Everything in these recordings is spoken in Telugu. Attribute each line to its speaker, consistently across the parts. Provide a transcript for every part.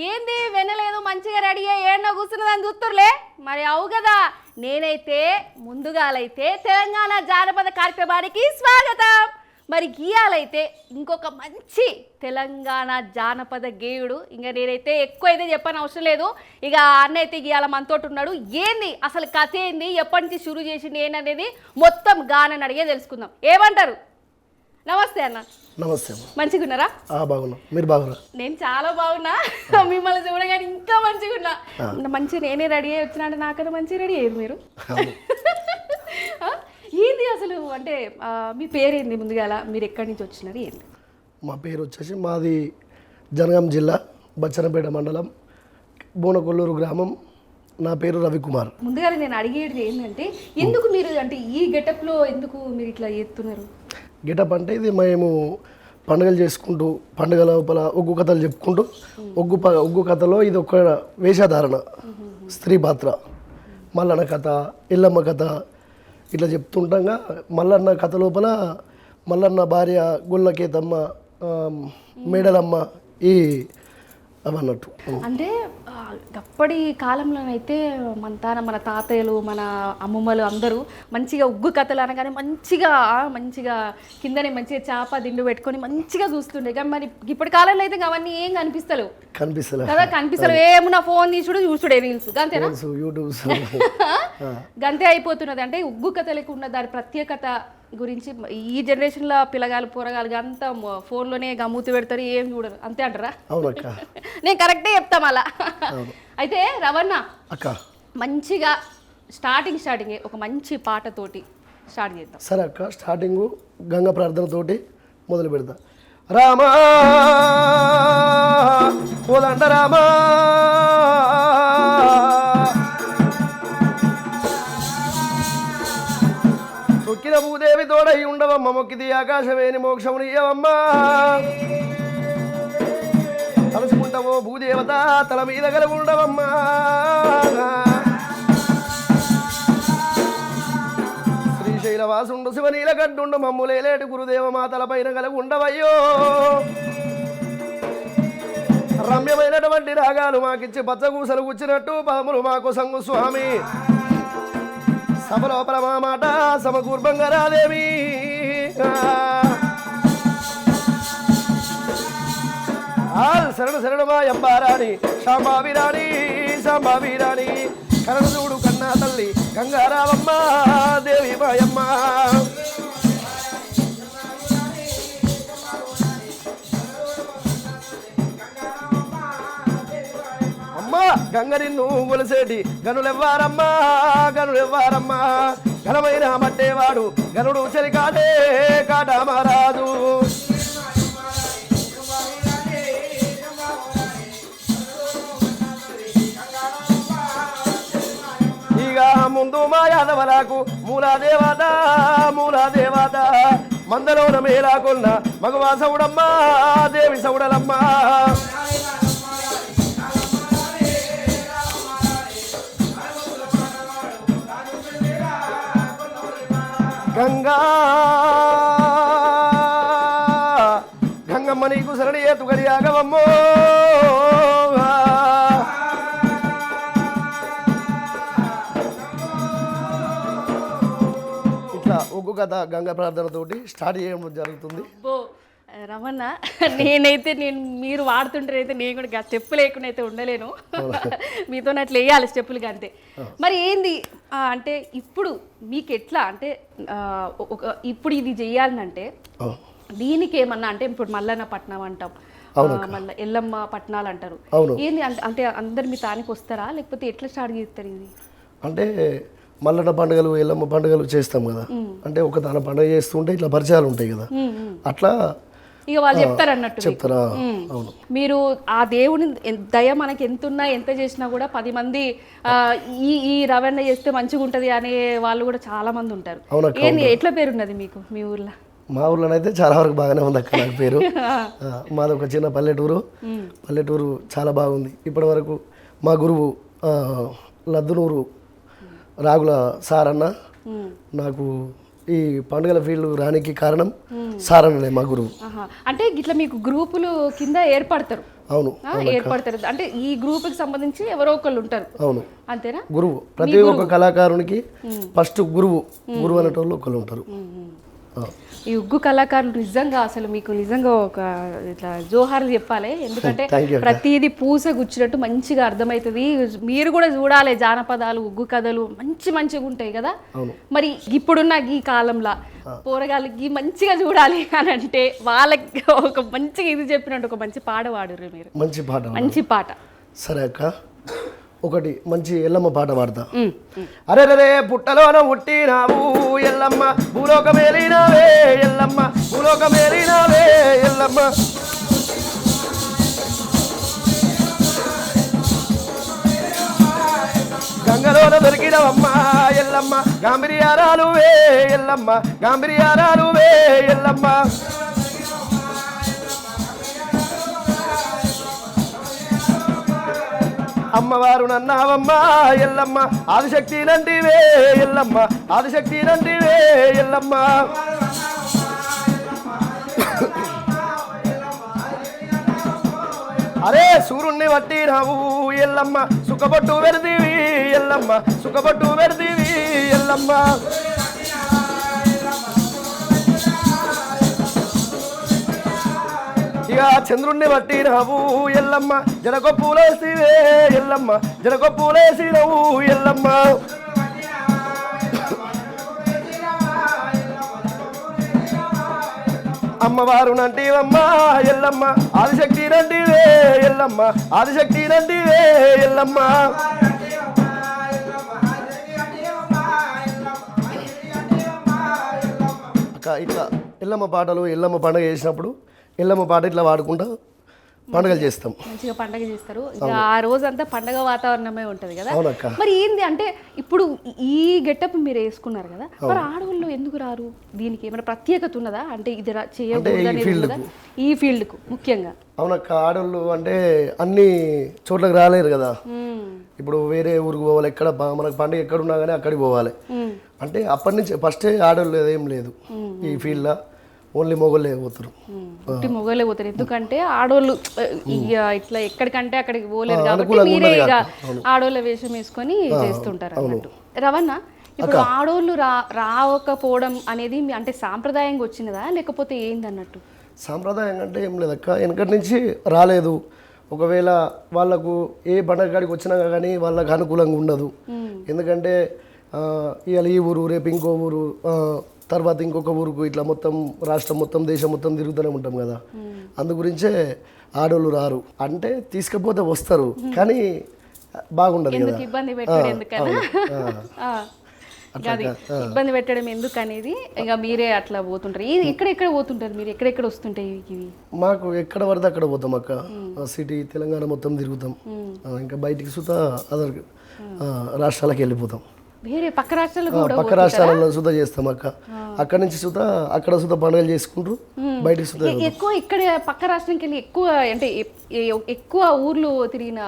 Speaker 1: ఏంది వెనలేదు మంచిగా రెడీ అయ్యి ఏడో కూర్చున్నదని చూస్తుర్లే మరి అవు కదా. నేనైతే ముందుగాలైతే తెలంగాణ జానపద కార్యక్రమానికి స్వాగతం. మరి గీయాలైతే ఇంకొక మంచి తెలంగాణ జానపద గేయుడు, ఇంకా నేనైతే ఎక్కువ అయితే చెప్పని అవసరం లేదు. ఇక అన్న అయితే గీయాల మనతోటి ఉన్నాడు. ఏంది అసలు కథ ఏంది, ఎప్పటి నుంచి షురూ చేసింది ఏంటనేది మొత్తం గానని అడిగే తెలుసుకుందాం. ఏమంటారు? నమస్తే అన్న.
Speaker 2: నమస్తే.
Speaker 1: మంచిగా ఉన్నారా?
Speaker 2: బాగున్నా. మీరు బాగున్నా?
Speaker 1: నేను చాలా బాగున్నా. మిమ్మల్ని చూడగానే ఇంకా మంచిగా ఉన్నా. మంచిగా నేనే రెడీ అయ్యి వచ్చినా, నాకన్నా మంచిగా రెడీ అయ్యారు మీరు. ఏంది అసలు అంటే మీ పేరేంది ముందుగాల, మీరు ఎక్కడి నుంచి వచ్చినారు ఏంది?
Speaker 2: మా పేరు వచ్చేసి మాది జనగాం జిల్లా బచ్చనపేట మండలం బోనకొల్లూరు గ్రామం. నా పేరు రవికుమార్.
Speaker 1: ముందుగా నేను అడిగేది ఏంటంటే ఎందుకు మీరు అంటే ఈ గెటప్లో ఎందుకు మీరు ఇట్లా చేస్తున్నారు?
Speaker 2: గెటప్ అంటే ఇది మేము పండుగలు చేసుకుంటూ పండుగ లోపల ఒగ్గు కథలు చెప్పుకుంటూ ఒగ్గు కథలో ఇది ఒక వేషధారణ, స్త్రీ పాత్ర. మల్లన్న కథ, ఎల్లమ్మ కథ ఇట్లా చెప్తుండగా మల్లన్న కథ లోపల మల్లన్న భార్య గొల్లకేతమ్మ, మేడలమ్మ ఈ అవన్నట్టు.
Speaker 1: అంటే అప్పటి కాలంలోనైతే మన తాతయ్యలు మన అమ్మమ్మలు అందరూ మంచిగా ఉగ్గు కథలు అనగానే మంచిగా కిందనే మంచిగా చేప దిండు పెట్టుకొని మంచిగా చూస్తుండే. కానీ మరి ఇప్పటి కాలంలో అయితే అవన్నీ ఏం కనిపిస్తలేవు కదా. కనిపిస్తలేవు. ఏమన్నా ఫోన్ చూసుడే రీల్స్ గంతేనా,
Speaker 2: యూట్యూబ్స్
Speaker 1: గంతే అయిపోతున్నది. అంటే ఉగ్గు కథలకు ఉన్న దాని ప్రత్యేకత గురించి ఈ జనరేషన్లో పిల్లగాలు పోరగాలు అంతా ఫోన్లోనే గమ్మూతి పెడతారు, ఏం చూడరు. అంతే అంటారా? నేను కరెక్టే చెప్తా మళ్ళా. అయితే రవణ
Speaker 2: అక్క
Speaker 1: మంచిగా స్టార్టింగ్ ఒక మంచి పాటతోటి స్టార్ట్ చేద్దాం.
Speaker 2: సరే అక్క, స్టార్టింగ్ గంగా ప్రార్థనతోటి మొదలు పెడతా. రామా ఓదండ రామా తొక్కిన భూదేవి తోడై ఉండవమ్మ, మొక్కిది ఆకాశవేణి మోక్షముని ఇయ్యవమ్మా. తలుచుకుంటావో భూదేవత తల మీద కలుగుండవమ్మా. శ్రీశైలవాసుండు శివనీలకంటుండు మమ్ములేలేటి గురుదేవ మా తలపైన కలుగుండవయ్యో. రమ్యమైనటువంటి రాగాలు మాకిచ్చి పచ్చగూసలు కూర్చున్నట్టు పదములు మాకు సంగు స్వామి. సభలోపల మా మాట సమకూర్భంగా రాదేవి. శరణు మా ఎంబారాణి శాంబావిరాణి కరణు చూడు కన్నా తల్లి గంగారావమ్మ దేవి మాయమ్మ. గంగ నిన్ను గొలిసేటి గనులెవ్వారమ్మా ఘనమైన మట్టేవాడు గనుడు చలికాటే కాటమరాజు. ఇక ముందు మా యాదవలకు మూలాదేవత మందలోన మేలాకున్న మగవా సౌడమ్మా దేవి సౌడలమ్మా. గంగమ్మ నీకు శరణి ఏతుగడి ఆగవమ్మో. ఇట్లా ఒగ్గు కథ గంగ ప్రార్థనతోటి స్టార్ట్ చేయడం జరుగుతుంది.
Speaker 1: రమణ నేనైతే మీరు వాడుతుంటారైతే నేను కూడా స్టెప్ లేకుండా అయితే ఉండలేను. మీతో అట్లా వేయాలి స్టెప్పులుగా అంతే. మరి ఏంది అంటే ఇప్పుడు మీకు ఎట్లా అంటే ఇప్పుడు ఇది చెయ్యాలంటే దీనికి ఏమన్నా అంటే ఇప్పుడు మల్లన్న పట్నం అంటాం, మళ్ళీ ఎల్లమ్మ పట్నాలు అంటారు. ఏంది అంటే అందరు మీ తానికి వస్తారా లేకపోతే ఎట్లా స్టార్ట్ చేస్తారు ఇది?
Speaker 2: అంటే మల్లన్న పండుగలు ఎల్లమ్మ పండుగలు చేస్తాం కదా. అంటే ఒక తన పండుగ చేస్తుంటే ఇట్లా పరిచయాలు ఉంటాయి కదా, అట్లా
Speaker 1: ఇక వాళ్ళు చెప్తారు అన్నట్టు
Speaker 2: చెప్తారా.
Speaker 1: మీరు ఆ దేవుని దయ మనకి ఎంతున్నా ఎంత చేసినా కూడా 10 మంది ఈ రవణ చేస్తే మంచిగా ఉంటది అనే వాళ్ళు కూడా చాలా మంది ఉంటారు. ఏంది ఎట్లా పేరున్నది మీకు మీ ఊర్లో?
Speaker 2: మా ఊర్లోనైతే చాలా వరకు బాగానే ఉంది అక్క. నాకు పేరు మాది ఒక చిన్న పల్లెటూరు చాలా బాగుంది. ఇప్పటి వరకు మా గురువు లద్దునూరు రాగుల సారన్న నాకు ఈ పండుగల ఫీల్డ్ రానికి కారణం సారన్ననే మా గురువు.
Speaker 1: అంటే ఇట్లా మీకు గ్రూపులు కింద ఏర్పడతారు
Speaker 2: అవును
Speaker 1: ఏర్పడతారు. అంటే ఈ గ్రూప్ కి సంబంధించి ఎవరో ఒకళ్ళు ఉంటారు.
Speaker 2: అవును
Speaker 1: అంతేనా?
Speaker 2: గురువు, ప్రతి ఒక్క కళాకారునికి ఫస్ట్ గురువు అనేటోళ్ళు ఒకళ్ళు ఉంటారు.
Speaker 1: ఈ ఉగ్గు కళాకారులు నిజంగా అసలు మీకు నిజంగా ఒక ఇట్లా జోహార్లు చెప్పాలి. ఎందుకంటే ప్రతిదీ పూస గుచ్చినట్టు మంచిగా అర్థమవుతుంది. మీరు కూడా చూడాలి, జానపదాలు ఉగ్గు కథలు మంచిగా ఉంటాయి కదా. మరి ఇప్పుడున్న ఈ కాలంలో పోరగాళ్ళకి మంచిగా చూడాలి అని అంటే వాళ్ళకి ఒక మంచిగా ఇది చెప్పినట్టు ఒక మంచి పాట పాడుర్రు మీరు. మంచి పాట
Speaker 2: సరే అక్క, ఒకటి మంచి ఎల్లమ్మ పాట పాడతా. అరే రే పుట్టలోన పుట్టినావు ఎల్లమ్మ, భూలోకమేలినావే ఎల్లమ్మ, భూలోకమేలినావే ఎల్లమ్మ. గంగలోన దొరికినవమ్మ ఎల్లమ్మ, గాంభీర్యారాలు వే ఎల్లమ్మ, గాంభీర్యారాలు వే ఎల్లమ్మ. అమ్మవారు నన్నావమ్మ ఎల్లమ్మ, ఆదిశక్తి నంటివే ఎల్లమ్మ, ఆదిశక్తి నంటివే ఎల్లమ్మ. అరే సూర్యుణ్ణి పట్టినావు ఎల్లమ్మ, సుఖపట్టు వెరదివి ఎల్లమ్మ, సుఖపట్టు వెరదివి ఎల్లమ్మ. ఇక చంద్రుణ్ణి పట్టినావు ఎల్లమ్మ, జడకొప్పులేసివే ఎల్లమ్మ, జడకొప్పులేసినవు ఎల్లమ్మ. అమ్మవారు నంటివమ్మ ఎల్లమ్మ, ఆదిశక్తి నంటివే ఎల్లమ్మ, ఆదిశక్తి నంటివే ఎల్లమ్మ. అక్క ఇట్లా ఎల్లమ్మ పాటలు, ఎల్లమ్మ పండుగ చేసినప్పుడు ఎల్లమ్మ పాట ఇట్లా వాడుకుంటా పండుగలు చేస్తాం.
Speaker 1: మంచిగా పండుగ చేస్తారు. ఇక ఆ రోజంతా పండుగ వాతావరణమే ఉంటది కదా.
Speaker 2: అవునక్క.
Speaker 1: మరి ఏంది అంటే ఇప్పుడు ఈ గెటప్ మీరు వేసుకున్నారు కదా, మరి ఆడవాళ్ళు ఎందుకు రారు? దీనికి ఏమైనా ప్రత్యేకత ఉన్నదా? అంటే ఇది చేయకూడదు ఈ ఫీల్డ్ కు ముఖ్యంగా?
Speaker 2: అవునక్క, ఆడవాళ్ళు అంటే అన్ని చోట్లకు రాలేరు కదా. ఇప్పుడు వేరే ఊరికి పోవాలి, ఎక్కడ మనకు పండుగ ఎక్కడ ఉన్నా కానీ అక్కడికి పోవాలి. అంటే అప్పటి నుంచి ఫస్టే ఆడవాళ్ళు ఏం లేదు ఈ ఫీల్డ్లో, ఓన్లీ మొగోళ్ళే పోతారు.
Speaker 1: మొగోళ్ళే పోతారు. ఎందుకంటే ఆడోళ్ళు ఇట్లా ఎక్కడికంటే అక్కడికి పోలేరు కాబట్టి మీరే ఇక ఆడోళ్ళ వేషం వేసుకొని చేస్తుంటారు అన్నట్టు. రవణ, ఇప్పుడు ఆడోళ్ళు రావకపోవడం అనేది అంటే సాంప్రదాయంగా వచ్చినదా లేకపోతే ఏంది అన్నట్టు?
Speaker 2: సాంప్రదాయం అంటే ఏం లేదక్క, వెనకటి నుంచి రాలేదు. ఒకవేళ వాళ్ళకు ఏ పండగ కాడికి వచ్చినా కానీ వాళ్ళకు అనుకూలంగా ఉండదు. ఎందుకంటే ఇవాళ ఈ ఊరు, రేపు ఇంకో ఊరు, తర్వాత ఇంకొక ఊరుకు, ఇట్లా మొత్తం రాష్ట్రం మొత్తం దేశం మొత్తం తిరుగుతూనే ఉంటాం కదా. అందు గురించే ఆడోళ్ళు రారు. అంటే తీసుకపోతే వస్తారు కానీ బాగుండదు కదా,
Speaker 1: ఇబ్బంది పెట్టడం ఎందుకని ఇబ్బంది పెట్టడం ఎందుకు అనేది ఇక మీరే అట్లా పోతుంటారు. ఎక్కడెక్కడ పోతుంటారు మీరు? ఎక్కడెక్కడ వస్తుంటాయి ఇవి?
Speaker 2: మాకు ఎక్కడ పడితే అక్కడ పోతాం అక్క. సిటీ తెలంగాణ మొత్తం తిరుగుతాం. ఇంకా బయటికి సుతా అదర్ రాష్ట్రాలకు వెళ్ళిపోతాం.
Speaker 1: వేరే పక్క
Speaker 2: రాష్ట్రాలలో సుధా చేస్తాం అక్క. అక్కడ నుంచి సుధా అక్కడ సుధా పండుగలు చేసుకుంటూ బయటికి సుధా
Speaker 1: ఎక్కువ ఇక్కడ పక్క రాష్ట్రానికి వెళ్ళి ఎక్కువ అంటే ఎక్కువ ఊర్లు తిరిగిన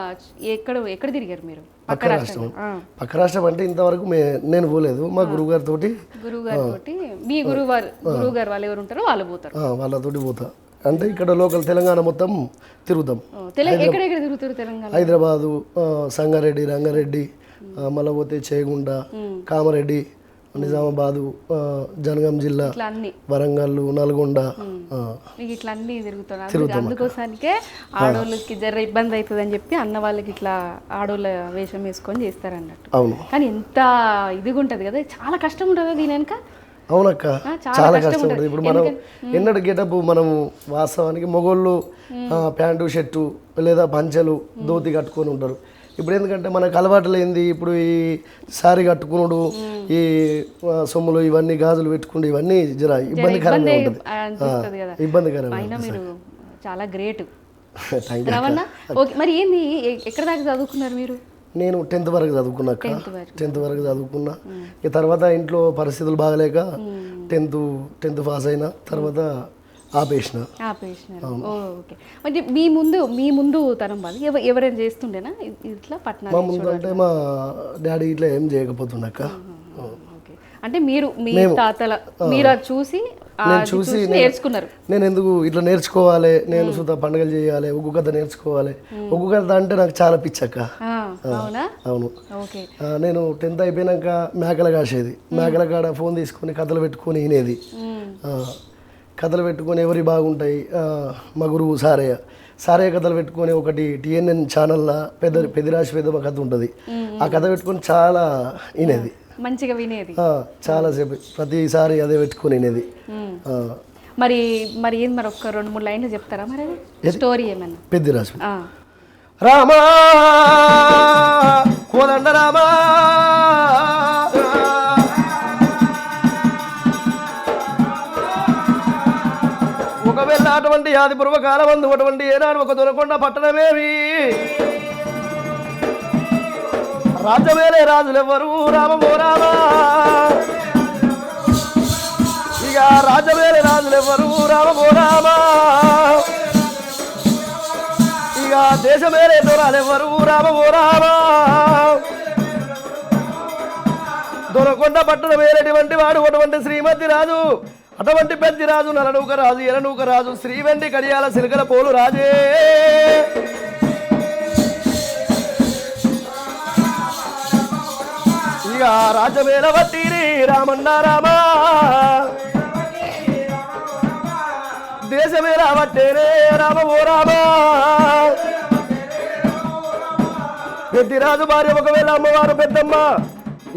Speaker 1: ఎక్కడ తిరిగారు మీరు?
Speaker 2: పక్క రాష్ట్రం అంటే ఇంతవరకు నేను పోలేదు. మా గురువుగారి తోటి
Speaker 1: మీ గురువు గారు వాళ్ళు ఎవరు ఉంటారో వాళ్ళు పోతారు,
Speaker 2: వాళ్ళతోటి పోతా. అంటే ఇక్కడ లోకల్ తెలంగాణ మొత్తం తిరుగుతాం.
Speaker 1: ఎక్కడెక్కడ తిరుగుతారు తెలంగాణ?
Speaker 2: హైదరాబాదు, సంగారెడ్డి, రంగారెడ్డి, మళ్ళీ పోతే చేగుండ, కామారెడ్డి, నిజామాబాదు, జనగాం జిల్లా, వరంగల్, నల్గొండ,
Speaker 1: ఇట్లా అన్ని తిరుగుతాం. అందుకోసానికే ఆడోళ్ళకి జర ఇబ్బంది అవుతుంది అని చెప్పి అన్న వాళ్ళకి ఇట్లా ఆడోళ్ళ వేషం వేసుకొని చేస్తారన్నట్టు.
Speaker 2: అవును.
Speaker 1: కానీ ఎంత ఇదిగా ఉంటుంది కదా, చాలా కష్టం ఉంటుంది దీని వెనక.
Speaker 2: అవునక్క, చాలా కష్టం ఉంటుంది. ఇప్పుడు మనం ఎన్నడూ గెటప్ మనము వాస్తవానికి మొగోళ్ళు ప్యాంటు షర్టు లేదా పంచెలు ధోతి కట్టుకొని ఉంటారు. ఇప్పుడు ఎందుకంటే మనకు అలవాటు లేనిది ఇప్పుడు ఈ సారీ కట్టుకున్నాడు, ఈ సొమ్ములు ఇవన్నీ గాజులు పెట్టుకుంటూ ఇవన్నీ జర ఇబ్బందికరంగా ఉంటుంది. ఇబ్బందికరంగా.
Speaker 1: మీరు చాలా గ్రేట్. మరి ఏంది, ఎక్కడ దాకా చదువుకున్నారు మీరు?
Speaker 2: నేను 10th వరకు చదువుకున్నాక, 10th వరకు చదువుకున్నా. ఇక తర్వాత ఇంట్లో పరిస్థితులు బాగలేక 10th పాస్ అయినా, తర్వాత ఆపేసిన.
Speaker 1: ఓకే. అంటే మీ ముందు తరం వాళ్ళు ఎవరైనా చేస్తుండేనా ఇట్లా పట్టణాలు?
Speaker 2: మా ముందు అంటే మా డాడీ ఇట్లా ఏం చేయకపోతుండక్క.
Speaker 1: అంటే మీరు మీ తాతల మీరు చూసి
Speaker 2: నేను చూసి
Speaker 1: నేర్చుకున్నారు.
Speaker 2: నేను ఎందుకు ఇట్లా నేర్చుకోవాలి, నేను సుతా పండుగలు చేయాలి, ఒగ్గు కథ నేర్చుకోవాలి. ఒగ్గు కథ అంటే నాకు చాలా పిచ్చక్క.
Speaker 1: అవునా?
Speaker 2: అవును.
Speaker 1: ఓకే.
Speaker 2: నేను 10th అయిపోయినాక మేకల కాసేది. మేకల కాడ ఫోన్ తీసుకొని కథలు పెట్టుకొని వినేది. కథలు పెట్టుకొని ఎవరి బాగుంటాయి, మా గురువు సారయ్య కథలు పెట్టుకొని ఒకటి TNN ఛానల్లో పెద్దిరాశి పెద్దమ్మ కథ ఉంటుంది. ఆ కథ పెట్టుకొని చాలా వినేది,
Speaker 1: మంచిగా వినేది.
Speaker 2: చాలాసేపు ప్రతిసారి అదే పెట్టుకొని వినేది.
Speaker 1: మరి ఏం మరి ఒక్క 2-3 లైన్లు చెప్తారా మరి స్టోరీ ఏమన్నా?
Speaker 2: పెద్దిరాశి రామా కోదండ రామా ఒకవేళ అటువంటి ఆది పూర్వకాలమందు అటువంటి ఏనాడు ఒక దొరకొండ పట్టణమేవి రాజ్యమేలే రాజులెవ్వరు రామమో రామా. ఇక రాజ్యమేలే రాజులెవ్వరు రామమో రామా. ఇక దేశమేలే దొరాలెవ్వరు రామమో రామా. దొరకొండ పట్టణం వేరేటువంటి వాడు అటువంటి శ్రీమతి రాజు, అటువంటి పెద్ద రాజు, నలనూక రాజు, ఎలనూక రాజు, శ్రీవెండి కడియాల సిలకల పోలు రాజే. ఇక రాజమేల వట్టిరి రామన్న రామా. దేశమేల వట్టేరే రామో రామా. పెద్దిరాజు భార్య ఒకవేళ అమ్మవారు పెద్దమ్మ,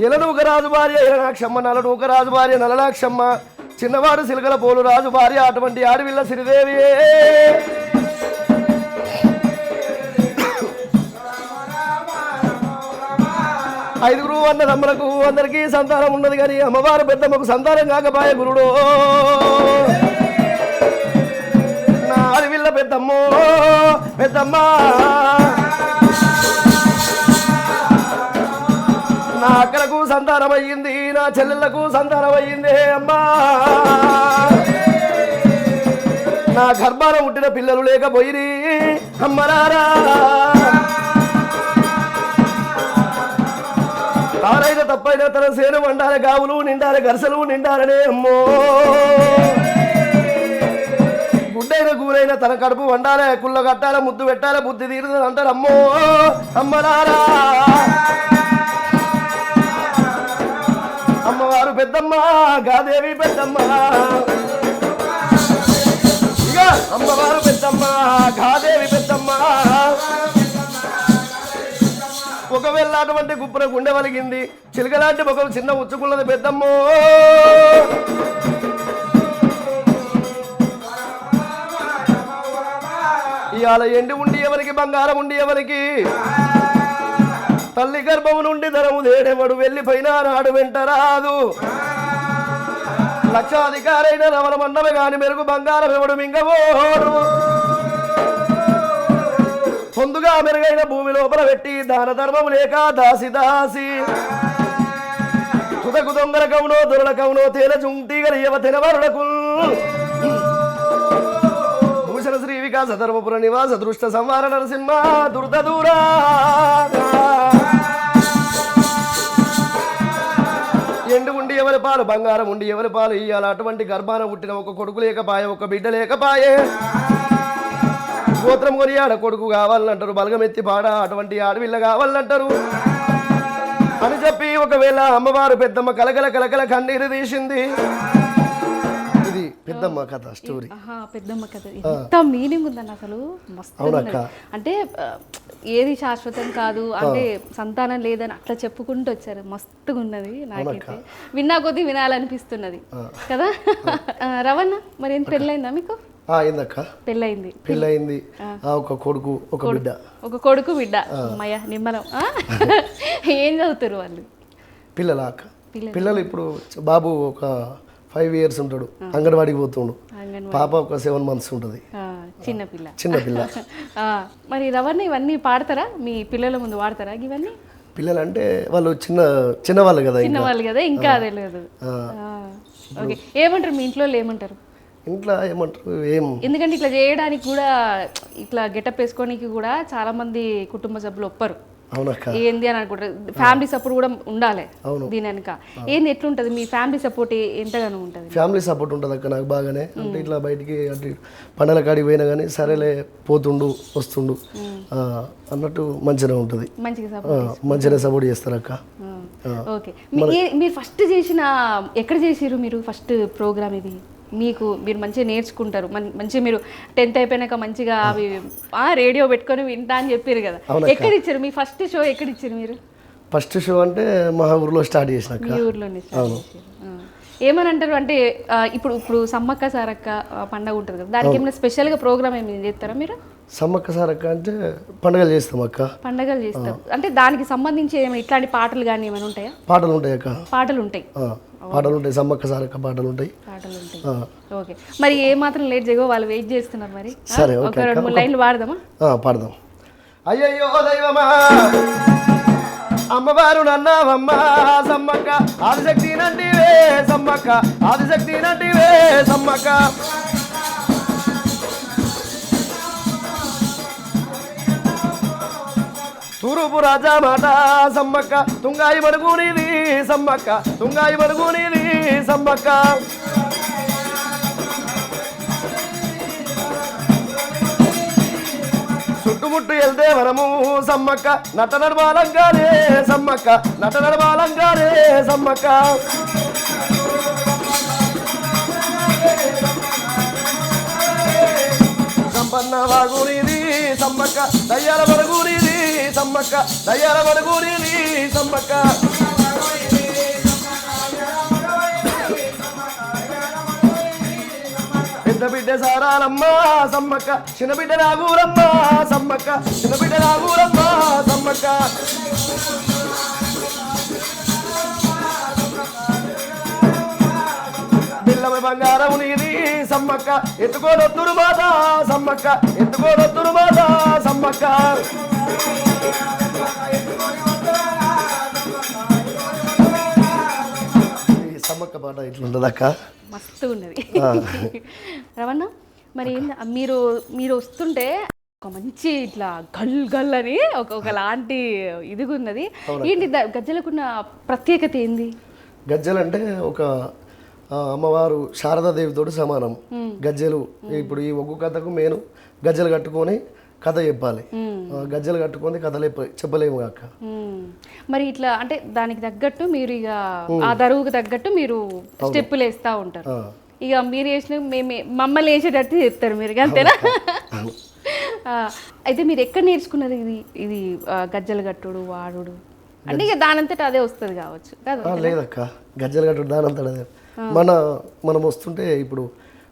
Speaker 2: ఎలనూక రాజు భార్య ఎలనాక్షమ్మ, నలనూక రాజు భార్య నలనాక్షమ్మ, చిన్నవాడు సిలకల పోలు రాజు భార్య అటువంటి ఆడవిల్ల శ్రీదేవి. ఐదుగురు అన్నదమ్ములకు అందరికీ సంతానం ఉన్నది కానీ అమ్మవారు పెద్దమ్మకు సంతానం కాకపాయ గురుడు. నా ఆడవిల్ల పెద్దమ్మో పెద్దమ్మ, నా అక్కలకు సంతానం అయ్యింది, నా చెల్లెళ్లకు సంతానం అయ్యింది అమ్మా. నా గర్భాన పుట్టిన పిల్లలు లేకపోయిరి అమ్మరారా. తానైనా తప్పైనా తన సేను వండాలి, గావులు నిండాలి, గరసలు నిండాలనే అమ్మో. గుడ్డైన గూరైన తన కడుపు వండాలి, కుళ్ళ కట్టాలి, ముద్దు పెట్టాలి, బుద్ధి తీరుతుంది అంటారు అమ్మో అమ్మరారా. అమ్మవారు పెద్దమ్మ గాదేవి పెద్దమ్మ. ఇక అమ్మవారు పెద్దమ్మ గాదేవి పెద్దమ్మ. ఒకవేళ అటువంటి గుప్పున గుండె వలిగింది, చిలకలాంటి ఒక చిన్న ఉచ్చుకున్నది పెద్దమ్మో. ఇవాళ ఎండి ఉండి ఎవరికి, బంగారం ఉండి ఎవరికి, తల్లి గర్భము నుండి ధనము దేడెవడు వెళ్ళిపోయినా నాడు వెంట రాదు. లక్షాధికారైన రమణ మండమే కాని మెరుగు బంగారం ఎవడు మింగబోడు. పొందుగా మెరుగైన భూమి లోపల పెట్టి దాన ధర్మము లేక దాసి దాసి తుదకు దొంగల కవునో దొరల కవునో తేన జుంటీగల ఏవ తెనవరులకు భూషణ శ్రీ వికాస ధర్మపుర నివాస దృష్ట సంవార నరసింహ దుర్ద దూరా. ఎండు ఉండి ఎవరి పాలు, బంగారం ఉండి ఎవరి పాలు ఇయ్యాలి. అటువంటి గర్భాన పుట్టిన ఒక కొడుకు లేకపాయే, ఒక బిడ్డ లేకపాయే. గోత్రం కొనియాడ కొడుకు కావాలంటారు, బలగమెత్తి పాడ అటువంటి ఆడవిల్ల కావాలంటారు అని చెప్పి ఒకవేళ అమ్మవారు పెద్దమ్మ కలకల కలకల కన్నీరు తీసింది. ఇది పెద్దమ్మ కథ స్టోరీ.
Speaker 1: పెద్దమ్మ కథ ఎంత మీనింగ్ ఉందని అసలు మస్తు. అంటే ఏది శాశ్వతం కాదు, అంటే సంతానం లేదని అట్లా చెప్పుకుంటూ వచ్చారు. మస్తుగా ఉన్నది, నాకైతే విన్నా కొద్దీ వినాలనిపిస్తున్నది కదా. రవణ మరి ఏం పెళ్ళైందా మీకు?
Speaker 2: అయిందక్క, పెళ్ళయింది. ఒక కొడుకు ఒక బిడ్డ.
Speaker 1: ఒక కొడుకు బిడ్డ. అమ్మయ్య నిమ్మలం. ఏం చదువుతారు వాళ్ళు?
Speaker 2: పిల్లల అక్క, పిల్లలు ఇప్పుడు బాబు ఒక 5 years ఉంటాడు, అంగన్వాడికి పోతుండు. పాప ఒక 7 months ఉంటుంది, చిన్నపిల్ల.
Speaker 1: మరి రవణ ఇవన్నీ పాడతారా? మీ పిల్లల ముందు వాడతారా ఇవన్నీ?
Speaker 2: పిల్లలు అంటే వాళ్ళు చిన్నవాళ్ళు కదా,
Speaker 1: ఇంకా తెలియదు. ఓకే, ఏమంటారు మీ ఇంట్లో? ఏమంటారు
Speaker 2: ఇంట్లో? ఏమంటారు ఏం,
Speaker 1: ఎందుకంటే ఇట్లా చేయడానికి కూడా, ఇట్లా గెటప్ వేసుకోనికి కూడా చాలా మంది కుటుంబ సభ్యులు ఒప్పరు.
Speaker 2: అవునక్క.
Speaker 1: ఏంది అని అనుకుంటారు. ఫ్యామిలీ సపోర్ట్ కూడా ఉండాలి
Speaker 2: అవును.
Speaker 1: దీని వెనక. ఏంది ఎట్లుంటది మీ ఫ్యామిలీ సపోర్ట్ ఎంతగానో ఉంటది?
Speaker 2: ఫ్యామిలీ సపోర్ట్ ఉంటుంది అక్క నాకు బాగానే. అంటే ఇట్లా బయటికి అంటే పండగల కాడికి పోయినా కానీ సరేలే పోతుండు వస్తుండు అన్నట్టు మంచిగా ఉంటుంది.
Speaker 1: మంచిగా సపోర్ట్
Speaker 2: మంచిగా సపోర్ట్ చేస్తారు అక్క.
Speaker 1: ఓకే. మీరు ఫస్ట్ చేసిన ఎక్కడ చేసిరు మీరు ఫస్ట్ ప్రోగ్రామ్ ఇది? మీరు మంచిగా నేర్చుకుంటారు, మంచిగా మీరు 10th అయిపోయినాక మంచిగా అవి రేడియో పెట్టుకొని వింటా అని చెప్పారు కదా, ఎక్కడ ఇచ్చారు మీ ఫస్ట్ షో? ఎక్కడ ఇచ్చారు మీరు
Speaker 2: ఫస్ట్ షో? అంటే మా ఊర్లో స్టార్ట్ చేసినాక.
Speaker 1: మీ ఊర్లోనే స్టార్ట్ చేశారు. ఏమని అంటారు అంటే ఇప్పుడు సమ్మక్క సారక్క పండగ ఉంటుంది కదా, దానికి ఏమైనా స్పెషల్గా ప్రోగ్రామ్ ఏమైనా చేస్తారా మీరు?
Speaker 2: సమ్మక్క సారక్క అంటే పండుగలు చేస్తాం అక్క.
Speaker 1: పండుగలు చేస్తాం అంటే దానికి సంబంధించి ఏమైనా ఇట్లాంటి పాటలు కానీ ఏమైనా ఉంటాయా?
Speaker 2: పాటలు ఉంటాయి అక్క.
Speaker 1: పాటలు ఉంటాయి.
Speaker 2: పాటలు ఉంటాయి, సమ్మక్క సారక్క పాటలు ఉంటాయి.
Speaker 1: పాటలు ఉంటాయి. ఓకే. మరి ఏ మాత్రం లేట్ చేయగో, వాళ్ళు వెయిట్ చేస్తున్నారు. మరి
Speaker 2: సరే
Speaker 1: ఒక 2-3 లైన్లు పాడదామా?
Speaker 2: పాడదాం. అయ్యయ్యో దైవమా అమ్మవారు నన్నావమ్మ సమ్మక్క, ఆదిశక్తి నంటివే సమ్మక్క, ఆదిశక్తి నంటివే సమ్మక్క. తూరుపు రాజా మాట సమ్మక్క, తుంగాయి మరుగునిది సమ్మక్క, తుంగాయి మరుగునిది సమ్మక్క. చుట్టుముట్టు వెళ్తే వనము సమ్మక్క, నట నడవాలంగానే సమ్మక్క, నట నడవాలంగానే సమ్మక్క. సంపన్న వాగునిది సమ్మక్క, దయ్యాల మరుగునిది సమ్మక్క, దయ్యాల మరుగునిది సమ్మక్క. పెద్ద బిడ్డ సారాలమ్మ సమ్మక్క, చిన్న బిడ్డ నాగూరమ్మ సమ్మక్క, చిన్న బిడ్డ నాగూరమ్మ సమ్మక్క. బిల్లమ బంగారం నీది సమ్మక్క, ఎత్తుకోనొత్తురు మాత సమ్మక్క, ఎత్తుకోనొత్తురు మాత సమ్మక్క. సమ్మక్క పాట ఇట్లుంటుంది అక్క,
Speaker 1: మస్తు ఉన్నది. రవణ మరి మీరు వస్తుంటే ఒక మంచి ఇట్లా గల్ గల్ అని ఒకలాంటి ఇదిగా ఉన్నది. ఏంటి గజ్జలకున్న ప్రత్యేకత ఏంది?
Speaker 2: గజ్జలు అంటే ఒక అమ్మవారు శారదాదేవితో సమానం. గజ్జలు ఇప్పుడు ఈ ఒగ్గు కథకు నేను గజ్జలు కట్టుకొని కథ చెప్పాలి. గజ్జలు కట్టుకొని కథలు చెప్పలేము కాక.
Speaker 1: మరి ఇట్లా అంటే దానికి తగ్గట్టు మీరు ఇక ఆ దరువుకు తగ్గట్టు మీరు స్టెప్పులు వేస్తూ ఉంటారు. ఇక మీరు వేసిన మమ్మల్ని వేసేటట్టు చెప్తారు మీరు, అంతేనా? అయితే మీరు ఎక్కడ నేర్చుకున్నది ఇది గజ్జలు కట్టుడు వాడుడు? అంటే ఇక దానంతట అదే వస్తుంది కావచ్చు కదా?
Speaker 2: లేదక్క, గజ్జలు కట్టుడు దానంతట అదే. మనం వస్తుంటే ఇప్పుడు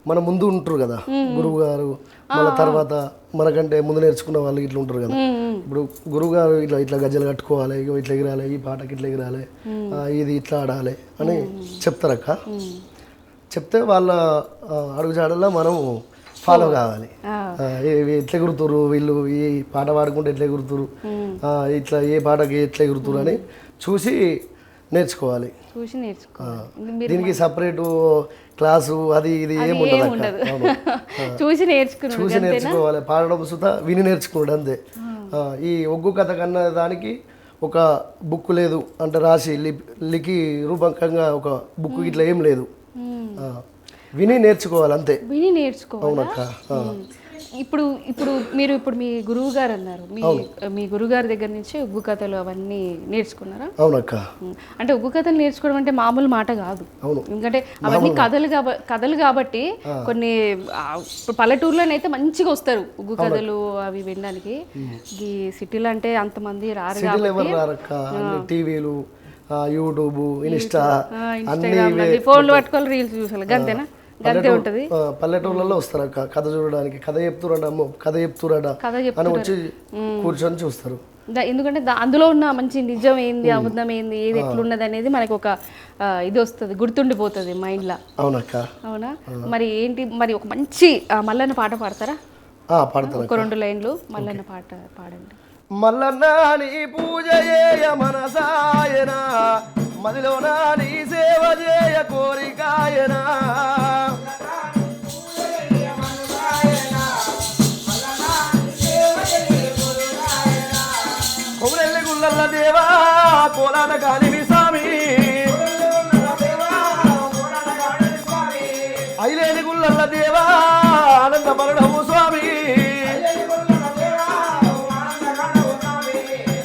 Speaker 2: మన ముందు ఉంటారు కదా గురువు గారు, మళ్ళీ తర్వాత మనకంటే ముందు నేర్చుకున్న వాళ్ళు ఇట్లా ఉంటారు కదా. ఇప్పుడు గురువు గారు ఇట్లా ఇట్లా గజ్జలు కట్టుకోవాలి, ఇట్లా ఎగిరాలి, ఈ పాటకి ఇట్లా ఎగిరాలి, ఇది ఇట్లా ఆడాలి అని చెప్తారక్క. చెప్తే వాళ్ళ అడుగుజాడల్లో మనం ఫాలో కావాలి. ఎట్లా ఎగురుతురు వీళ్ళు, ఈ పాట పాడుకుంటే ఎట్లా ఎగురుతురు, ఇట్లా ఏ పాటకి ఎట్లా ఎగురుతురు అని చూసి నేర్చుకోవాలి. దీనికి సపరేటు క్లాసు అది ఇది ఏమి ఉండదు.
Speaker 1: చూసి
Speaker 2: నేర్చుకోవాలి. పాడడం సుత విని నేర్చుకోవడం అంతే. ఈ ఒగ్గు కథ కన్నా దానికి ఒక బుక్ లేదు, అంటే రాసి లిఖి రూపకంగా ఒక బుక్ ఇట్లా ఏం లేదు. విని నేర్చుకోవాలి అంతే.
Speaker 1: విని నేర్చుకోవాలి.
Speaker 2: అవునక్క.
Speaker 1: ఇప్పుడు మీ గురువు గారు అన్నారు, మీ గురువు గారి దగ్గర నుంచి ఉగ్గు కథలు అవన్నీ నేర్చుకున్నారా?
Speaker 2: అవునక్క.
Speaker 1: అంటే ఉగ్గు కథలు నేర్చుకోవడం అంటే మామూలు మాట కాదు. ఎందుకంటే అవన్నీ కథలు కాబట్టి కొన్ని పల్లెటూరులోనైతే మంచిగా వస్తారు ఉగ్గు కథలు అవి వినడానికి. ఈ సిటీలో అంటే అంతమంది రారు కాబట్టి
Speaker 2: టీవీలు, యూట్యూబ్, ఇన్స్టా,
Speaker 1: ఫోన్లు పట్టుకొని రీల్స్ చూసాలి, అంతేనా?
Speaker 2: పల్లెటూర్లలో వస్తారు అక్క కథ చూడడానికి. కథ చెప్తురట, కథ చెప్తురట అని వచ్చి కూర్చొని చూస్తారు.
Speaker 1: ఎందుకంటే అందులో ఉన్న మంచి నిజం ఏంది, అబద్ధం ఏంది, ఏది ఎట్లున్నది అనేది మనకి ఒక ఇది వస్తుంది, గుర్తుండిపోతుంది మైండ్లో.
Speaker 2: అవునక్క.
Speaker 1: అవునా? మరి ఏంటి, మరి ఒక మంచి మల్లన్న పాట పాడతారా?
Speaker 2: పాడతారు.
Speaker 1: ఒక 2 లైన్లు మల్లన్న పాట పాడండి.
Speaker 2: మల్లన్న నీ పూజ చేయ మనసాయనా, మదిలోన నీ సేవ చేయ కోరికాయనా. కొమరెల్లి కోలాట కానివి స్వామి ఐలేని గుళ్ళల్ల దేవా ఆనందపడవు స్వామి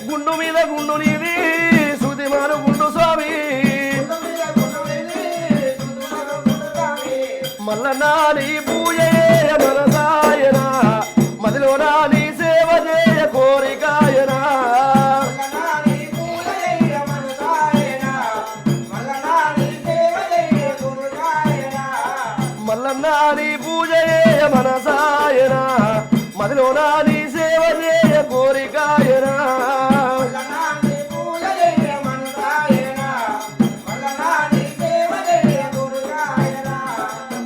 Speaker 2: గుండు మీద గుండు నీది సుదిమాను గుండు స్వామి మల్లన్నా నీ పూజేయ మనసాయన మదిలో నీ సేవ చేయ కోరికాయనా మల్లన్నా నీ పూజయేయ మనసాయన మదిలో నీ సేవ చేయ కోరికాయనా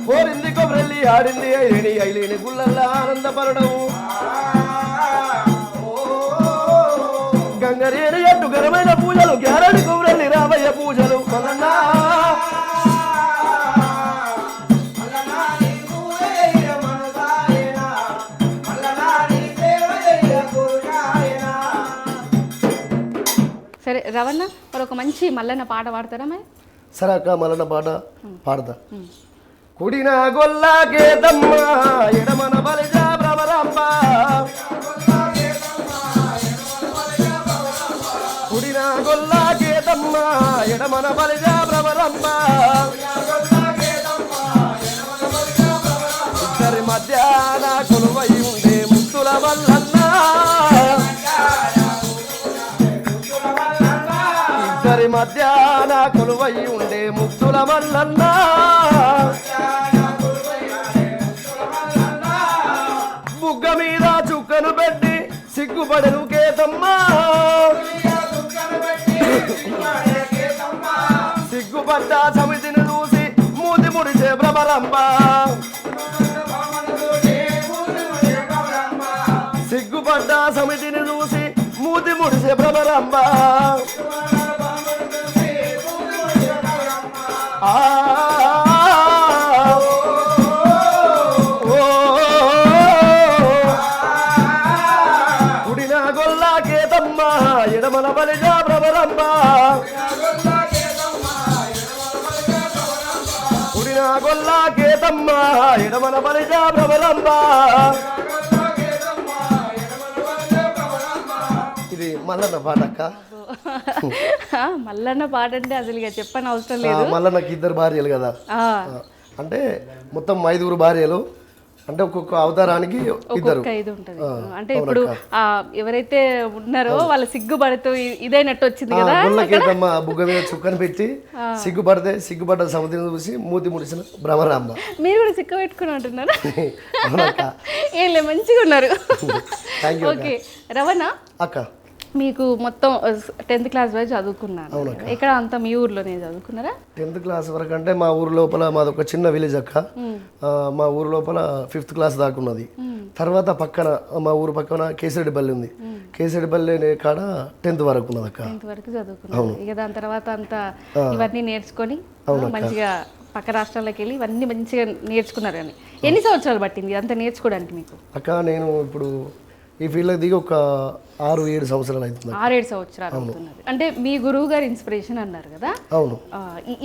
Speaker 2: కోరింది కొబ్బరి ఆడింది ఐలేని ఐలేని గుళ్ళల్లా ఆనందపడవు గంగరేని అడ్డు ఘనమైన పూజలు గ్యారడి కొబ్బరి రామయ్య పూజలు మల్లన్నా
Speaker 1: సరే రవణ మరి ఒక మంచి మల్లన్న పాట పాడతారా మరి
Speaker 2: సరే అక్క మల్లన్న పాట పాడతా కుడిన గొల్లాకేతమ్మ ఎడమన బలిజా భ్రమరాంబ కుడిన గొల్లాకేతమ్మ ఎడమన బలిజా భ్రమరాంబ ఇద్దరి మధ్యాహ్న కొలువై ఉండే ముత్తుల మల్లన్న ఇద్దరి మధ్యాహ్న కొలువై ఉండే ముత్తుల మల్లన్న బుగ్గ మీద చుక్కను పెట్టి సిగ్గుపడను కేతమ్మా సిగ్గుపడ్డ సమితిని చూసి మూతి ముడిసే భ్రమరంబ సిగ్గుపడ్డ సమితిని చూసి మూతి ముడిసే భ్రమరంబ కుడిన గొల్లాకేతమ్మ ఎడమల బలిజా భ్రమరంబ కుడిన గొల్లాకేతమ్మ ఎడమల బలిజా భ్రమరంబ ఇది మల్లన్న పాటక్క
Speaker 1: మల్లన్న పాట అంటే అసలు ఇక చెప్పని అవసరం లేదు
Speaker 2: మల్లన్నకి ఇద్దరు భార్యలు కదా అంటే మొత్తం 5 భార్యలు అంటే ఒక్కొక్క అవతారానికి ఇద్దరు
Speaker 1: ఇది ఉంటది అంటే ఇప్పుడు ఎవరైతే ఉన్నారో వాళ్ళ సిగ్గుపడుతూ ఇదైనట్టు వచ్చింది కదా
Speaker 2: గుళ్ళకేతమ్మ బుగ్గ మీద చుక్కని పెట్టి సిగ్గుపడ్డ సముద్రం చూసి మూతి ముడిసిన భ్రమరాంబ
Speaker 1: మీరు కూడా సిగ్గు పెట్టుకుని అంటున్నారు ఏం లే మంచిగా ఉన్నారు ఓకే రవణ
Speaker 2: అక్క
Speaker 1: మీకు మొత్తం 10th క్లాస్ వరకు చదువుకున్నాను ఇక్కడ అంతా మీ ఊర్లోనే చదువుకున్నారా
Speaker 2: 10th క్లాస్ వరకు అంటే మా ఊరు లోపల మాది ఒక చిన్న విలేజ్ అక్క మా ఊరు లోపల 5th క్లాస్ దాకా ఉన్నది తర్వాత పక్కన మా ఊరు పక్కన కేసరెడ్డిపల్లి ఉంది కేసరెడ్డిపల్లి కాడ 10th వరకు ఉన్నది అక్క
Speaker 1: 10th వరకు చదువుకున్నాను ఇక దాని తర్వాత అంతా ఇవన్నీ నేర్చుకొని మంచిగా పక్క రాష్ట్రాలకు వెళ్ళి ఇవన్నీ మంచిగా నేర్చుకున్నారు అని ఎన్ని సంవత్సరాలు పట్టింది అంతా నేర్చుకోవడానికి మీకు
Speaker 2: అక్క నేను ఇప్పుడు ఈ ఫీల్డ్ దిగి ఒక 6-7 సంవత్సరాలు అవుతుంది
Speaker 1: 6-7 సంవత్సరాలు అవుతున్నది అంటే మీ గురువు గారు ఇన్స్పిరేషన్ అన్నారు కదా
Speaker 2: అవును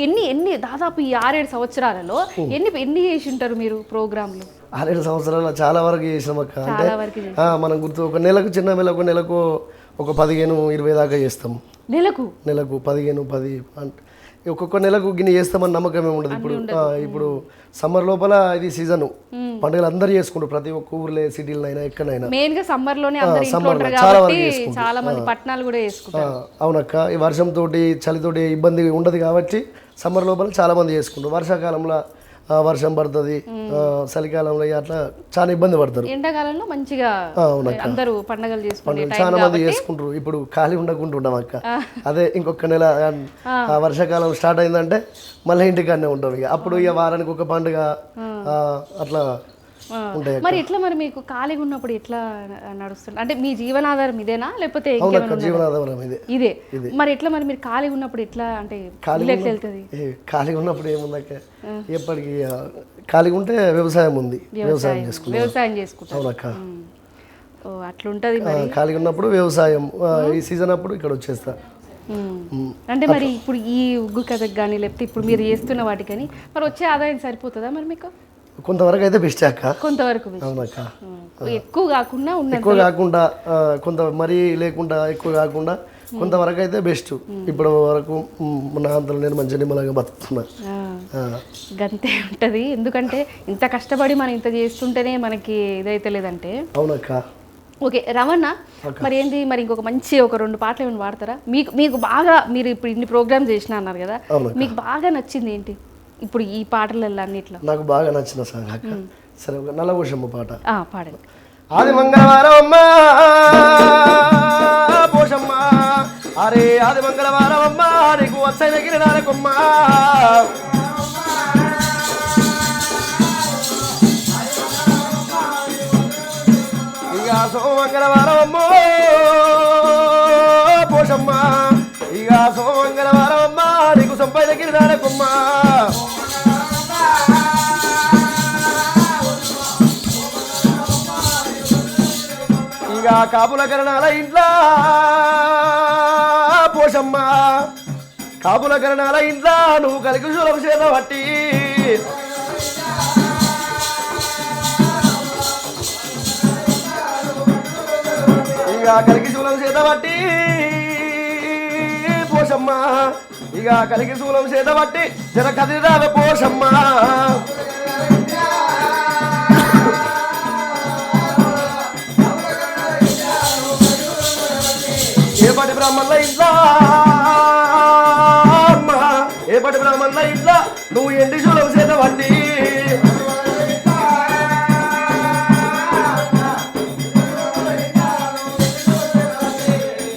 Speaker 1: ఎన్ని దాదాపు ఈ 6-7 సంవత్సరాలలో ఎన్ని చేసి ఉంటారు మీరు ప్రోగ్రాంలు
Speaker 2: 6-7 సంవత్సరాలు చాలా వరకు చేసినాం అక్క అంటే మనం గుర్తు ఒక నెలకు చిన్న ఒక నెలకు ఒక 15-20 దాకా చేస్తాం నెలకు 15-10 అంటే ఒక్కొక్క నెలకు గిన్నె చేస్తామని నమ్మకమే ఉండదు ఇప్పుడు సమ్మర్ లోపల ఇది సీజన్ పండుగలు అందరు చేసుకుంటారు ప్రతి ఒక్క ఊర్లో సిటీలో అయినా ఎక్కడైనా
Speaker 1: మెయిన్ గా సమ్మర్ లోనే అందరూ ఇంట్లో ఉంటారు కాబట్టి చాలా మంది పట్టణాలు కూడా చేసుకుంటారు
Speaker 2: అవునక్క ఈ వర్షం తోటి చలితోటి ఇబ్బంది ఉండదు కాబట్టి సమ్మర్ లోపల చాలా మంది చేసుకుంటారు వర్షాకాలంలో వర్షం పడుతుంది చలికాలంలో అట్లా చాలా ఇబ్బంది పడతారు
Speaker 1: ఎండాకాలంలో మంచిగా అందరూ పండుగలు చేసుకుంటారు
Speaker 2: చాలా మంది చేసుకుంటారు ఇప్పుడు ఖాళీ ఉండకుంటుంటాం అక్క అదే ఇంకొక నెల వర్షాకాలం స్టార్ట్ అయిందంటే మళ్ళీ ఇంటికాడనే ఉంటాం ఇక అప్పుడు ఇక వారానికి ఒక పండుగ అట్లా ఉంటాయి.
Speaker 1: మరి ఎట్లా మరి మీకు ఖాళీగా ఉన్నప్పుడు ఎట్లా నడుస్తుంది అంటే మీ జీవనాధారం ఇదేనా లేకపోతే
Speaker 2: జీవనాధారం
Speaker 1: ఇదే మరి ఎట్లా మరి మీరు ఖాళీగా ఉన్నప్పుడు ఎట్లా అంటే వెళ్తుంది
Speaker 2: ఖాళీగా ఉన్నప్పుడు ఏముందాక ఎప్పటికీ ఖాళీగా ఉంటే వ్యవసాయం ఉంది
Speaker 1: వ్యవసాయం చేసుకుంటాం
Speaker 2: అవునక్క
Speaker 1: అట్లుంటది మరి
Speaker 2: ఖాళీగా ఉన్నప్పుడు వ్యవసాయం ఈ సీజన్ అప్పుడు ఇక్కడ వచ్చేస్తా
Speaker 1: అంటే మరి ఇప్పుడు ఈ ఉగ్గు కథకు కానీ లేకపోతే ఇప్పుడు మీరు చేస్తున్న వాటికి కానీ మరి వచ్చే ఆదాయం సరిపోతుందా మరి మీకు?
Speaker 2: కొంతవరకు అయితే బెస్ట్ అక్క.
Speaker 1: కొంతవరకు
Speaker 2: అవునక్క.
Speaker 1: ఎక్కువ కాకుండా ఉన్నది
Speaker 2: ఎక్కువ కాకుండా కొంత మరీ లేకుండా ఎక్కువ కాకుండా కొంతవరకు అయితే బెస్ట్. ఇప్పటి వరకు నా అంతలో నేను మంచి నిమ్మలంగా బతుకుతున్నా.
Speaker 1: గంతే ఉంటుంది. ఎందుకంటే ఇంత కష్టపడి మనం ఇంత చేస్తుంటేనే మనకి ఇదైతే లేదంటే.
Speaker 2: అవునక్క.
Speaker 1: ఓకే రమణ, మరి ఏంటి మరి ఇంకొక మంచి ఒక 2 పాటలు ఏమైనా పాడతారా? మీకు బాగా మీరు ఇప్పుడు ఇన్ని ప్రోగ్రామ్స్ చేసినా అన్నారు కదా, మీకు బాగా నచ్చింది ఏంటి ఇప్పుడు ఈ పాటలలో అన్నిట్లో?
Speaker 2: నాకు బాగా నచ్చిన సాంగ్ అక్క. సరే, ఒక నల్లపోషమ్మ పాట
Speaker 1: పాడండి.
Speaker 2: ఆది మంగళవారం అమ్మా పోషమ్మ, అరే ఆది మంగళవారం అమ్మా నీకు వచ్చైన గిరినారకమ్మా, ఇక సోమంగళవారం అమ్మో పోషమ్మ, ఇక సోమంగళవారం అమ్మా నీకు సంపైన గిరినారకమ్మా, ఇక కాపుల కరణాల ఇంట్లో పోషమ్మ, కాపుల కరణాల ఇంట్లో నువ్వు కలిగి శూలం చేత పట్టి, ఇక కలిగి శూలం చేత పట్టి పోషమ్మ, ఇక కలిగి శూలం చేత పట్టి జర కదిరావే పోషమ్మ, ఏపటి బ్రాహ్మణుల ఇంట్లో అమ్మా, ఏపటి బ్రాహ్మణుల ఇంట్లో నువ్వు ఎండి శూలం చేత పట్టి,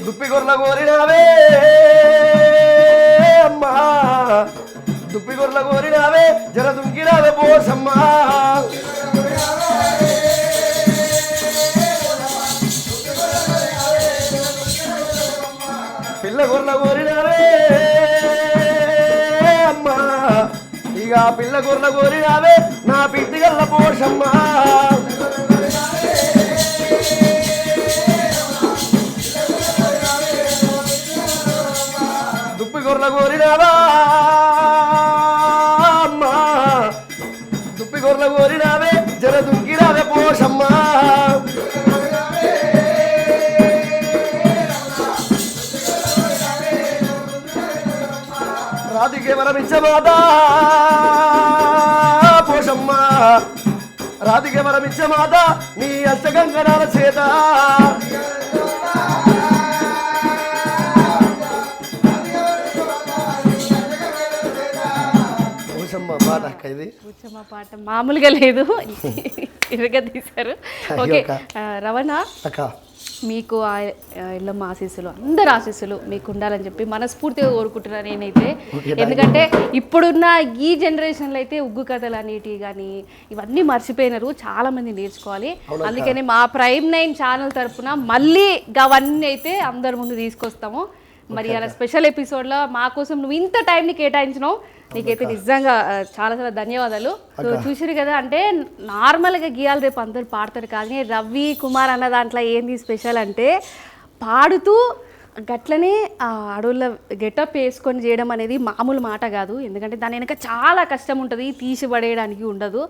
Speaker 2: దుప్పి గొర్రెల కోరినావే అమ్మా, దుప్పి గొర్రెల కోరినావే జర దుంకిరావే పోషమ్మా, పిల్ల గొర్రెల కోరినావే అమ్మా, ఇక పిల్ల గొర్రెల కోరినావే నా పిట్టి గల్ల పోషమ్మా, దుప్పి గొర్రెల కోరినావా అమ్మా, దుప్పి గొర్రెల కోరినావే జర దుంకిరావే పోషమ్మా, రాతికే వరమిచ్చమాత పోషమ్మ, రాతికే వరమిచ్చమాత నీ అష్టగంగనాల చేత, పోషమ్మ పాట అక్క. ఇది
Speaker 1: పోషమ్మ పాట మామూలుగా లేదు, ఇరుగా తీశారు. ఓకే రమణ
Speaker 2: అక్క,
Speaker 1: మీకు ఆ ఎల్లమ్మ ఆశీస్సులు, అందరి ఆశీస్సులు మీకు ఉండాలని చెప్పి మనస్ఫూర్తిగా కోరుకుంటున్నాను నేనైతే. ఎందుకంటే ఇప్పుడున్న ఈ జనరేషన్లో అయితే ఉగ్గు కథలు అనేటివి కానీ ఇవన్నీ మర్చిపోయినారు, చాలామంది నేర్చుకోవాలి. అందుకని మా Prime9 ఛానల్ తరఫున మళ్ళీ అవన్నీ అయితే అందరి ముందు తీసుకొస్తాము. మరి అలా స్పెషల్ ఎపిసోడ్లో మా కోసం నువ్వు ఇంత టైంని కేటాయించినావు, నీకైతే నిజంగా చాలా చాలా ధన్యవాదాలు. సో చూసిరు కదా, అంటే నార్మల్గా గీయాలి రేపు అందరూ పాడతారు, కానీ రవి కుమార్ అన్న దాంట్లో ఏంది స్పెషల్ అంటే పాడుతూ గట్లనే ఆ అడవుల్లో గెటప్ వేసుకొని చేయడం అనేది మామూలు మాట కాదు. ఎందుకంటే దాని వెనక చాలా కష్టం ఉంటుంది, తీసి పడేయడానికి ఉండదు.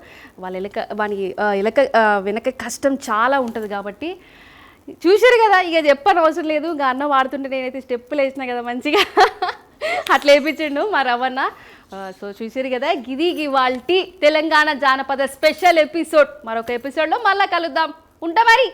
Speaker 1: వెనక కష్టం చాలా ఉంటుంది. కాబట్టి చూసారు కదా, ఇక చెప్పని అవసరం లేదు. ఇంకా అన్న వాడుతుంటే నేనైతే స్టెప్పులు వేసినా కదా మంచిగా, అట్లా వేయించిండు మా రవణ. సో చూసారు కదా, గిది ఇవాల్టి తెలంగాణ జానపద స్పెషల్ ఎపిసోడ్. మరొక ఎపిసోడ్లో మళ్ళీ కలుద్దాం. ఉంటా మరి.